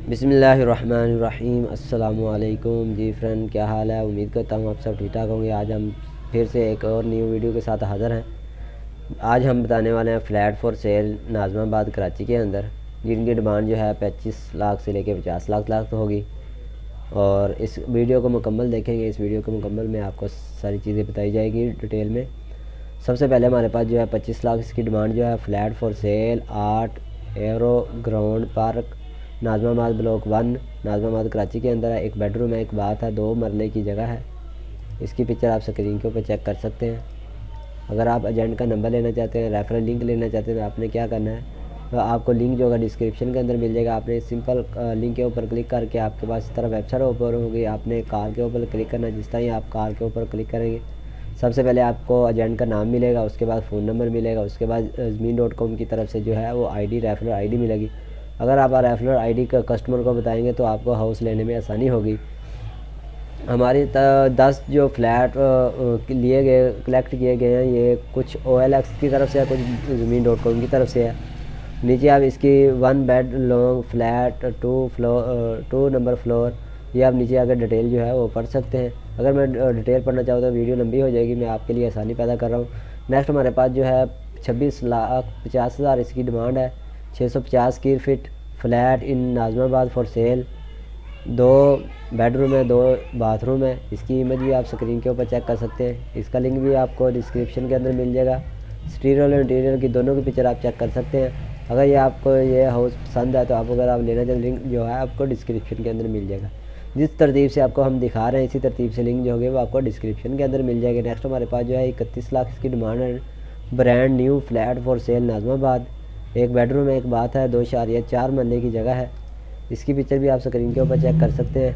बिस्मिल्लाहिर्रहमानिर्रहीम। अस्सलामुअलैकुम जी फ्रेंड, क्या हाल है? उम्मीद करता हूँ आप सब ठीक ठाक होंगे। आज हम फिर से एक और न्यू वीडियो के साथ हाज़िर हैं। आज हम बताने वाले हैं फ़्लैट फॉर सेल नाज़माबाद कराची के अंदर, जिनकी डिमांड जो है 25 लाख से लेकर 50 लाख तक होगी। और इस वीडियो को मुकम्मल देखेंगे। इस वीडियो को मुकम्मल में आपको सारी चीज़ें बताई जाएगी डिटेल में। सबसे पहले हमारे पास जो है 25 लाख इसकी डिमांड जो है flat for sale 8 aero ground park Nazimabad block 1 Nazimabad Karachi के अंदर है। एक बेडरूम है, एक बाथ है, 2 मरले की जगह है। इसकी पिक्चर आप स्क्रीन के ऊपर चेक कर सकते हैं। अगर आप एजेंट का नंबर लेना चाहते हैं, रेफरल लिंक लेना चाहते हैं, तो आपने क्या करना है, तो आपको लिंक जो होगा डिस्क्रिप्शन के अंदर मिल जाएगा। आपने सिंपल लिंक के ऊपर क्लिक करके आपके पास इस तरह वेबसाइट ओपन होगी। आपने कार के ऊपर क्लिक करना है। जिस तरह ही आप कार के ऊपर क्लिक करेंगे, सबसे पहले आपको एजेंट का नाम मिलेगा, उसके बाद फ़ोन नंबर मिलेगा, उसके बाद ज़मीन.com की तरफ से जो है वो आईडी रेफरल आईडी मिलेगी। अगर आप रेफरल आईडी का कस्टमर को बताएंगे तो आपको हाउस लेने में आसानी होगी। हमारी 10 जो फ्लैट लिए गए कलेक्ट किए गए हैं, ये कुछ OLX की तरफ से है, कुछ ज़मीन.com की तरफ से है। नीचे आप इसकी 1 bed long flat 2 number floor, ये आप नीचे आकर डिटेल जो है वो पढ़ सकते हैं। अगर मैं डिटेल पढ़ना चाहूँ तो वीडियो लंबी हो जाएगी, मैं आपके लिए आसानी पैदा कर रहा हूँ। नेक्स्ट हमारे पास जो है 26,50,000 इसकी डिमांड है। 650 square feet flat in Nazimabad for sale, 2 bedroom है, 2 बाथरूम है। इसकी इमेज भी आप स्क्रीन के ऊपर चेक कर सकते हैं। इसका लिंक भी आपको डिस्क्रिप्शन के अंदर मिल जाएगा। एक्सटीरियर और इंटीरियर की दोनों की पिक्चर आप चेक कर सकते हैं। अगर ये आपको ये हाउस पसंद है तो अगर आप लेना चाहें, लिंक जो है आपको डिस्क्रिप्शन के अंदर मिल जाएगा। जिस तरतीब से आपको हम दिखा रहे हैं, इसी तरतीब से लिंक जो होगी वो आपको डिस्क्रिप्शन के अंदर मिल जाएगी। नेक्स्ट हमारे पास जो है 31 लाख इसकी डिमांड है। Brand new flat for sale Nazimabad, एक बेडरूम है, एक बाथ है, 2.4 मरले की जगह है। इसकी पिक्चर भी आप स्क्रीन के ऊपर चेक कर सकते हैं।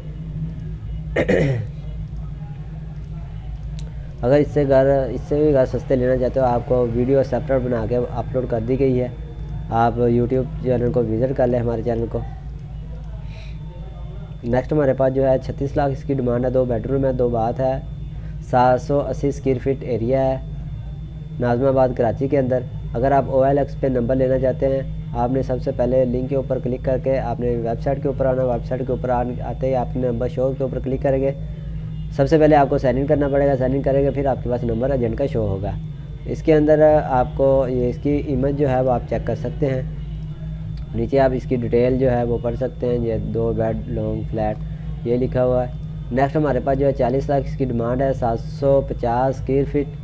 अगर इससे भी घर सस्ते लेना चाहते हो, आपको वीडियो सेपरेट बना के अपलोड कर दी गई है। आप यूट्यूब चैनल को विज़िट कर लें, हमारे चैनल को। नेक्स्ट हमारे पास जो है 36 लाख इसकी डिमांड है। 2 बेडरूम है, 2 बाथ है, 780 स्क्वायर फीट एरिया है, नाज़माबाद कराची के अंदर। अगर आप OLX पे नंबर लेना चाहते हैं, आपने सबसे पहले लिंक के ऊपर क्लिक करके आपने वेबसाइट के ऊपर आना। वेबसाइट के ऊपर आते ही आपने नंबर शो के ऊपर क्लिक करेंगे। सबसे पहले आपको साइन इन करना पड़ेगा। साइन इन करेंगे, फिर आपके पास नंबर एजेंट का शो होगा। इसके अंदर आपको ये इसकी इमेज जो है वो आप चेक कर सकते हैं। नीचे आप इसकी डिटेल जो है वो पढ़ सकते हैं। ये 2 बेड लॉन्ग फ्लैट ये लिखा हुआ है। नेक्स्ट हमारे पास जो है 40 लाख इसकी डिमांड है। 750 square feet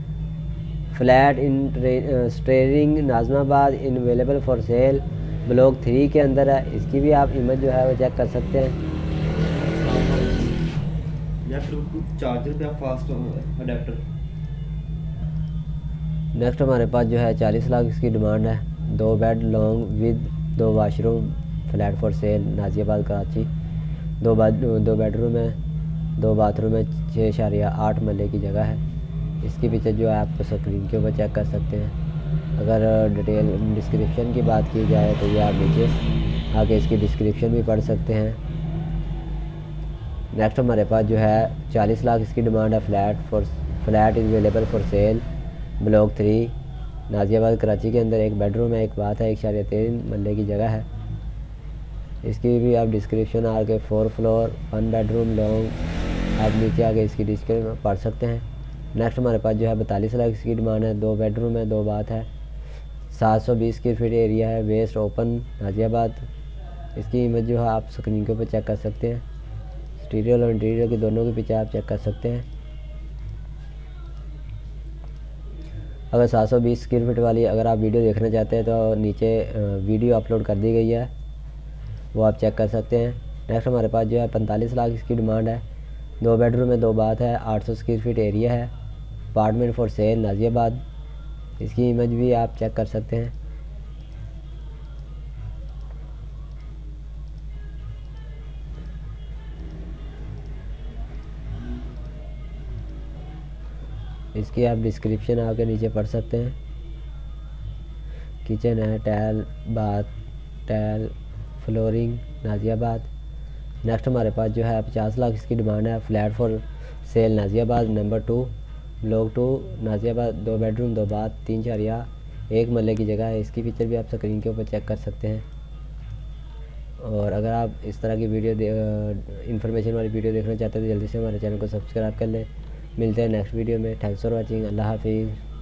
flat in sterling Nazimabad in available for sale, block 3 के अंदर है। इसकी भी आप इमेज जो है वो चेक कर सकते हैं। चार्जर पे फास्ट अडेप्टर। नेक्स्ट हमारे पास जो है 40 लाख इसकी डिमांड है। 2 bed lounge with 2 washroom flat for sale Nazimabad Karachi, 2 bedroom है, 2 बाथरूम है, 6.8 मरले की जगह है। इसकी पिक्चर जो है आप स्क्रीन के ऊपर चेक कर सकते हैं। अगर डिटेल डिस्क्रिप्शन की बात की जाए तो ये आप नीचे आके इसकी डिस्क्रिप्शन भी पढ़ सकते हैं। नेक्स्ट हमारे पास जो है 40 लाख इसकी डिमांड है। Flat is available for sale, block 3 Nazimabad Karachi के अंदर, एक बेडरूम है, एक बाथ है, 1.3 मरले की जगह है। इसकी भी आप डिस्क्रिप्शन आके 4 फ्लोर 1 बेडरूम लॉन्ग, आप नीचे आके इसकी डिस्क्रिप्शन पढ़ सकते हैं। नेक्स्ट हमारे पास जो है 42 लाख इसकी डिमांड है। 2 बेडरूम है, 2 बाथ है, 720 स्क्वायर फीट एरिया है, वेस्ट ओपन नाज़ियाबाद। इसकी इमेज जो है आप स्क्रीन के ऊपर चेक कर सकते हैं। एक्सटीरियर और इंटीरियर की दोनों की पिक्चर आप चेक कर सकते हैं। अगर 720 स्क्वायर फीट वाली अगर आप वीडियो देखना चाहते हैं तो नीचे वीडियो अपलोड कर दी गई है, वो आप चेक कर सकते हैं। नेक्स्ट हमारे पास जो है 45 लाख इसकी डिमांड है। 2 बेडरूम है, 2 बाथ है, 800 स्क्वायर फीट एरिया है, अपार्टमेंट फॉर सेल नाज़ियाबाद। इसकी इमेज भी आप चेक कर सकते हैं। इसकी आप डिस्क्रिप्शन आके नीचे पढ़ सकते हैं। किचन है, tile bath, tile flooring Nazimabad. Next हमारे पास जो है 50 लाख इसकी डिमांड है। Flat for sale Nazimabad number 2 block 2 Nazimabad, 2 bedroom 2 bath, 3.4 1 मरले की जगह है। इसकी पिक्चर भी आप स्क्रीन के ऊपर चेक कर सकते हैं। और अगर आप इस तरह की वीडियो इंफॉर्मेशन वाली वीडियो देखना चाहते हैं तो जल्दी से हमारे चैनल को सब्सक्राइब कर लें। मिलते हैं नेक्स्ट वीडियो में। Thanks for watching. अल्लाह हाफिज़।